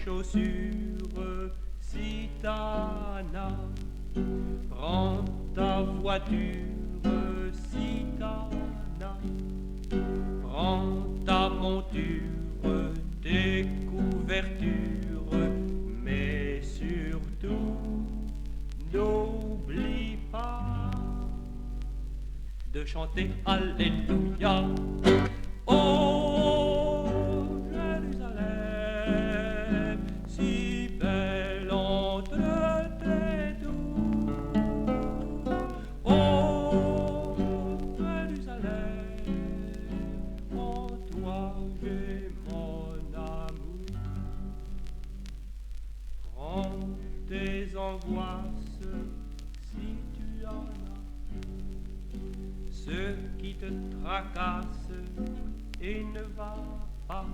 chaussures, Citana. Prends ta voiture, Citana. Prends ta monture, tes couvertures, mais surtout, n'oublie pas de chanter Alléluia. Oh, Jérusalem, si belle entre tes doux. Oh, Jérusalem, en toi j'ai mon amour. Prends tes angoisses si tu en as, ceux qui te tracassent et ne va pas.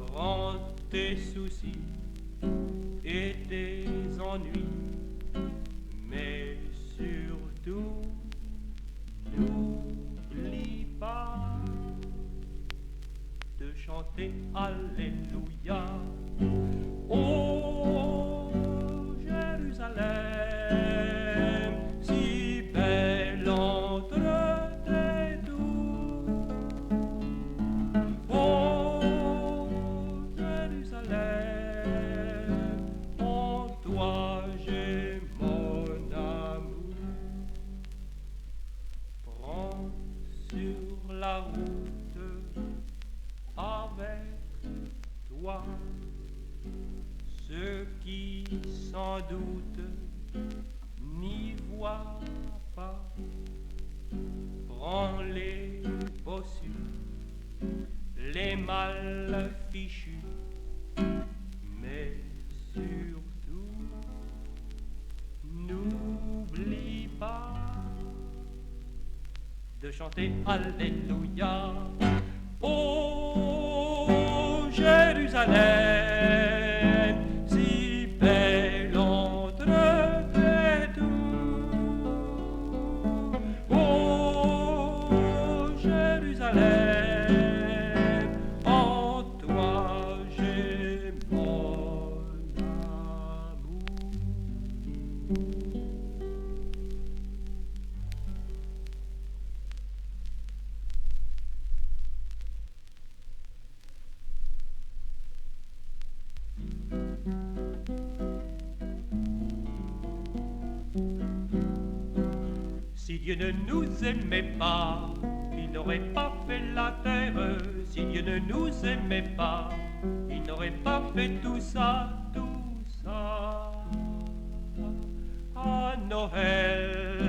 Prends tes soucis et tes ennuis, mais surtout n'oublie pas de chanter Alléluia. Oh, Jérusalem, si belle entre tes doux. Oh, Jérusalem, en toi j'ai mon amour. Prends sur la route avec toi ceux qui sans doute n'y voient pas. Prends les bossus, les mal fichus, mais surtout n'oublie pas de chanter Alléluia. Oh, Jérusalem, si belle entre tes doux. Oh, Jérusalem, en toi j'ai mon amour. Si Dieu ne nous aimait pas, il n'aurait pas fait la terre. Si Dieu ne nous aimait pas, il n'aurait pas fait tout ça, tout ça. À Noël,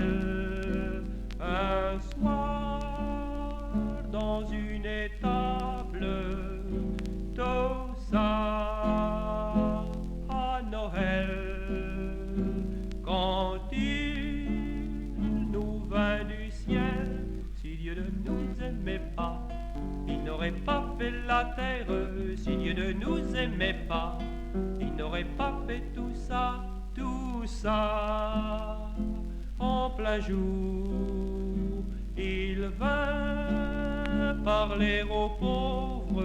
un soir, dans une étable, tout ça. À Noël, quand il nous vint du ciel, si Dieu ne nous aimait pas, il n'aurait pas fait la terre. Si Dieu ne nous aimait pas, il n'aurait pas fait tout ça, tout ça. En plein jour, il vint parler aux pauvres,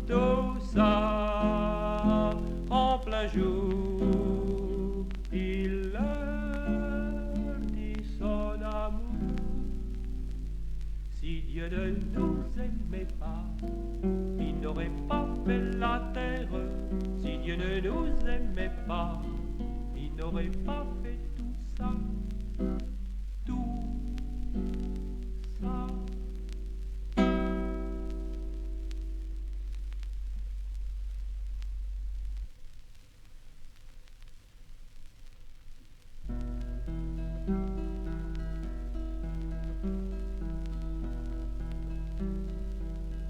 tout ça. En plein jour, il leur dit son amour. Si Dieu ne nous aimait pas, il n'aurait pas fait la terre. Si Dieu ne nous aimait pas, il n'aurait pas fait tout ça, tout ça.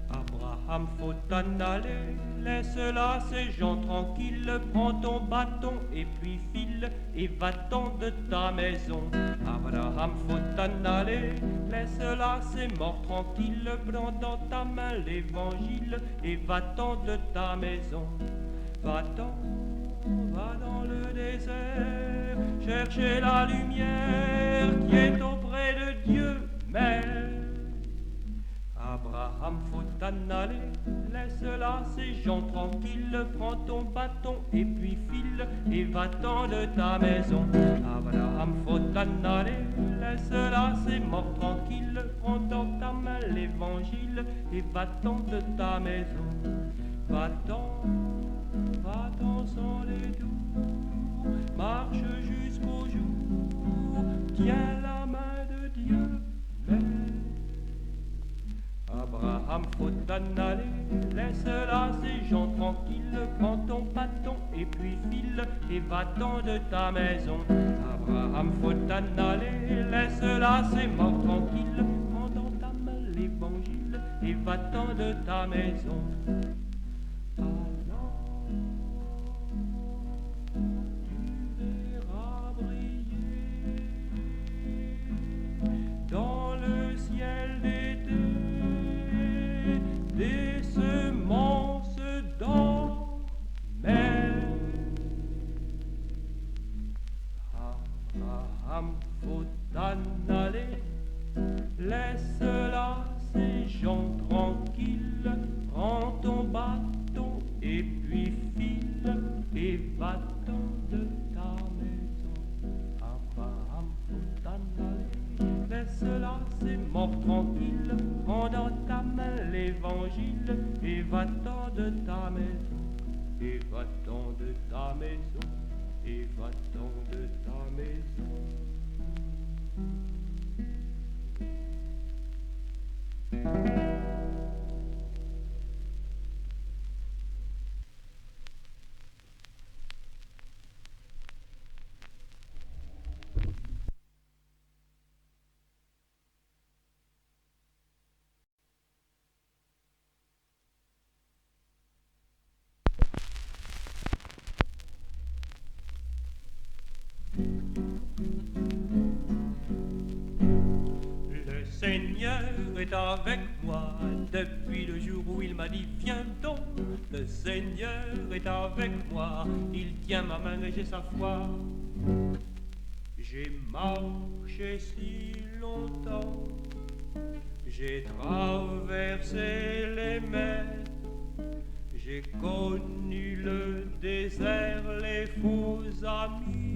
Abraham, faut t'en aller, laisse là ces gens tranquilles, prends ton bâton et puis file, et va-t'en de ta maison. Abraham, faut t'en aller, laisse là ces morts tranquilles, prends dans ta main l'évangile, et va-t'en de ta maison. Va-t'en, va dans le désert, chercher la lumière qui est auprès de Dieu, mais Abraham, Abraham, faut t'en aller, laisse là ces gens tranquilles, prends ton bâton et puis file, et va-t'en de ta maison. Abraham, faut t'en aller, laisse là ces morts tranquilles, prends dans ta main l'évangile, et va-t'en de ta maison. Va-t'en, va-t'en sans détour, marche jusqu'au jour, tiens la main de Dieu, mais Abraham, faut t'en aller, laisse là ces gens tranquilles, prends ton bâton et puis file, et va-t'en de ta maison. Abraham, faut t'en aller, laisse là ces morts tranquilles, prends dans ta main l'évangile, et va-t'en de ta maison. Dans le ciel d'été, des semences dans mer. Abraham, faut t'en aller, laisse là ces gens tranquilles, prends ton bâton et puis file, et va-t'en de ta maison. Abraham, faut t'en aller, laisse là ces morts tranquilles, prends dans ta main l'évangile, et va-t'en de ta maison, et va-t'en de ta maison, et va-t'en de ta maison. Le Seigneur est avec moi depuis le jour où il m'a dit viens donc. Le Seigneur est avec moi, il tient ma main et j'ai sa foi. J'ai marché si longtemps, j'ai traversé les mers, j'ai connu le désert, les faux amis.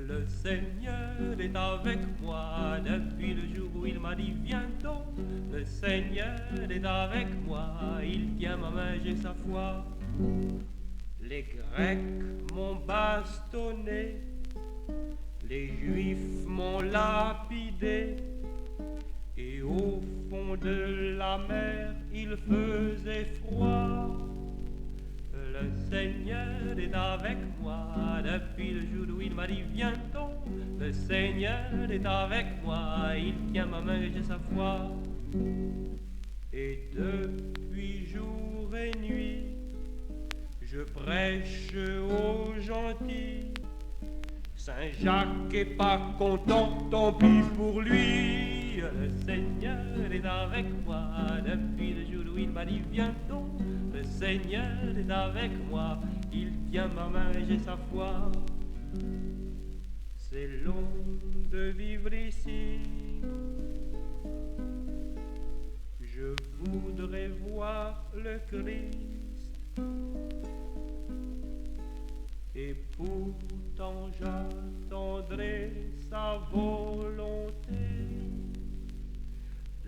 Le Seigneur est avec moi depuis le jour où il m'a dit viens donc. Le Seigneur est avec moi, il tient ma main, j'ai sa foi. Les Grecs m'ont bastonné, les Juifs m'ont lapidé, et au fond de la mer il faisait froid. Le Seigneur est avec moi depuis le jour où il m'a dit viens donc. Le Seigneur est avec moi, il tient ma main et j'ai sa foi. Et depuis jour et nuit, je prêche aux gentils. Saint Jacques est pas content, tant pis pour lui. Le Seigneur est avec moi depuis le jour où il m'a dit viens donc. Le Seigneur est avec moi, il tient ma main et j'ai sa foi. C'est long de vivre ici, je voudrais voir le Christ, et pourtant j'attendrai sa volonté.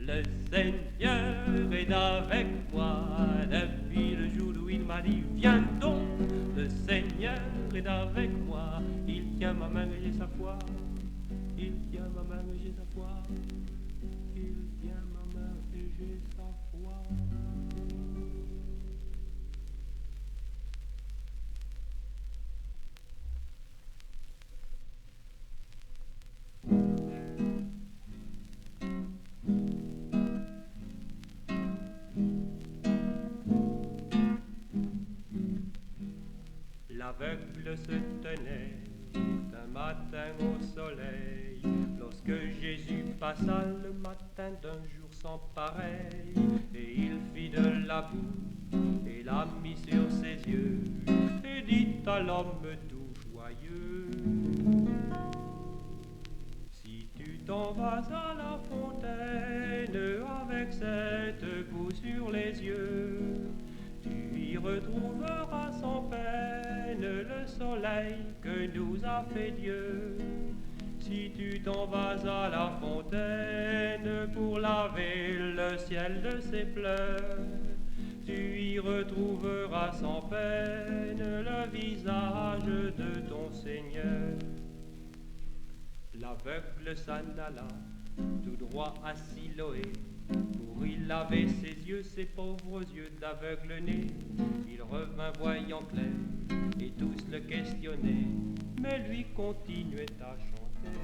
Le Seigneur est avec moi depuis le jour où il m'a dit viens donc. Le Seigneur est avec moi, il tient ma main et j'ai sa foi. Il tient ma main et j'ai sa foi. Il tient ma main et j'ai sa foi. L'aveugle se tenait un matin au soleil, lorsque Jésus passa le matin d'un jour sans pareil, et il fit de la boue et la mit sur ses yeux, et dit à l'homme tout joyeux: si tu t'en vas à la fontaine avec avec cette boue sur les yeux, tu y retrouveras sans peine le soleil que nous a fait Dieu. Si tu t'en vas à la fontaine pour laver le ciel de ses pleurs, tu y retrouveras sans peine le visage de ton Seigneur. L'aveugle s'en alla tout droit à Siloé pour y laver ses yeux, ses pauvres yeux d'aveugle né. Il revint voyant clair et tous le questionnaient, mais lui continuait à chanter.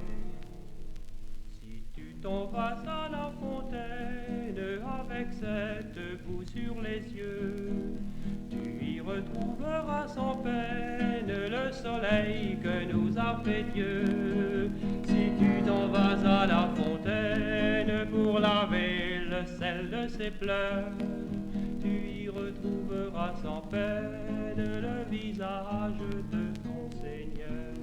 Si tu t'en vas à la fontaine avec cette boue sur les yeux, tu y retrouveras sans peine le soleil que nous a fait Dieu. Si tu t'en vas à la fontaine pour laver le sel de ses pleurs, tu y retrouveras sans peine le visage de ton Seigneur.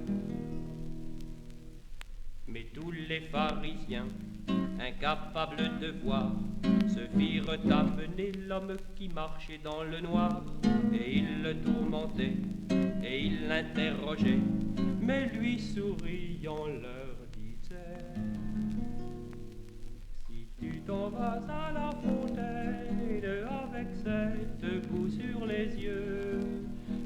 Mais tous les pharisiens, incapables de voir, se firent amener l'homme qui marchait dans le noir, et ils le tourmentaient, et ils l'interrogeaient, mais lui souriant leur disait: si tu t'en vas à la fontaine avec cette boue sur les yeux,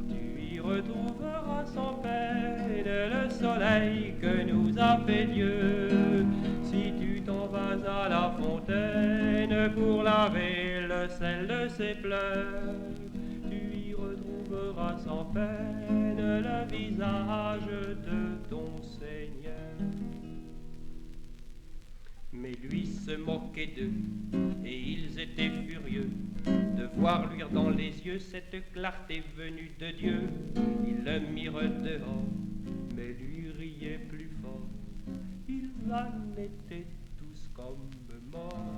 tu y retrouveras sans peine le soleil que nous a fait Dieu. Si tu t'en vas à la fontaine pour laver le sel de ses pleurs, tu y retrouveras sans peine le visage de ton Seigneur. Mais lui se moquait d'eux, et ils étaient furieux de voir luire dans les yeux cette clarté venue de Dieu. Ils le mirent dehors, mais lui riait plus fort. Ils en étaient tous comme morts.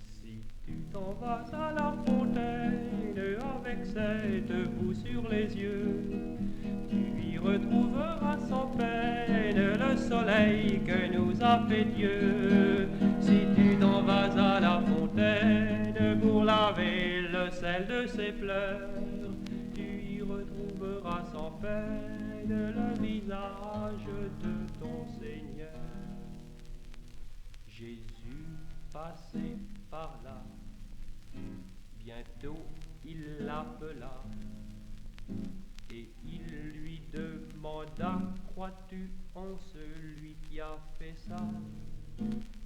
Si tu t'en vas à la fontaine avec cette boue sur les yeux, tu y retrouveras sans peine le soleil que nous a fait Dieu. Si tu t'en vas à la fontaine pour laver le sel de ses pleurs, tu y retrouveras sans peine le visage de ton Seigneur. Jésus passait par là, bientôt il l'appela, et il lui demanda: crois-tu en celui qui a fait ça?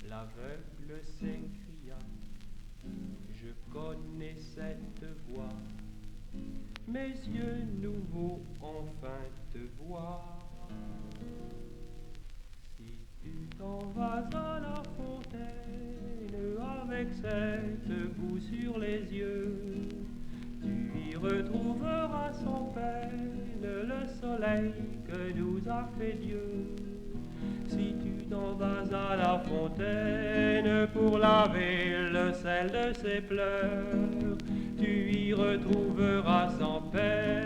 L'aveugle s'écria: je connais cette voix, mes yeux nouveaux enfin te voient. Si tu t'en vas à la fontaine avec cette boue sur les yeux, tu y retrouveras sans peine le soleil que nous a fait Dieu. Si tu t'en vas à la fontaine pour laver le sel de ses pleurs, tu y retrouveras sans peine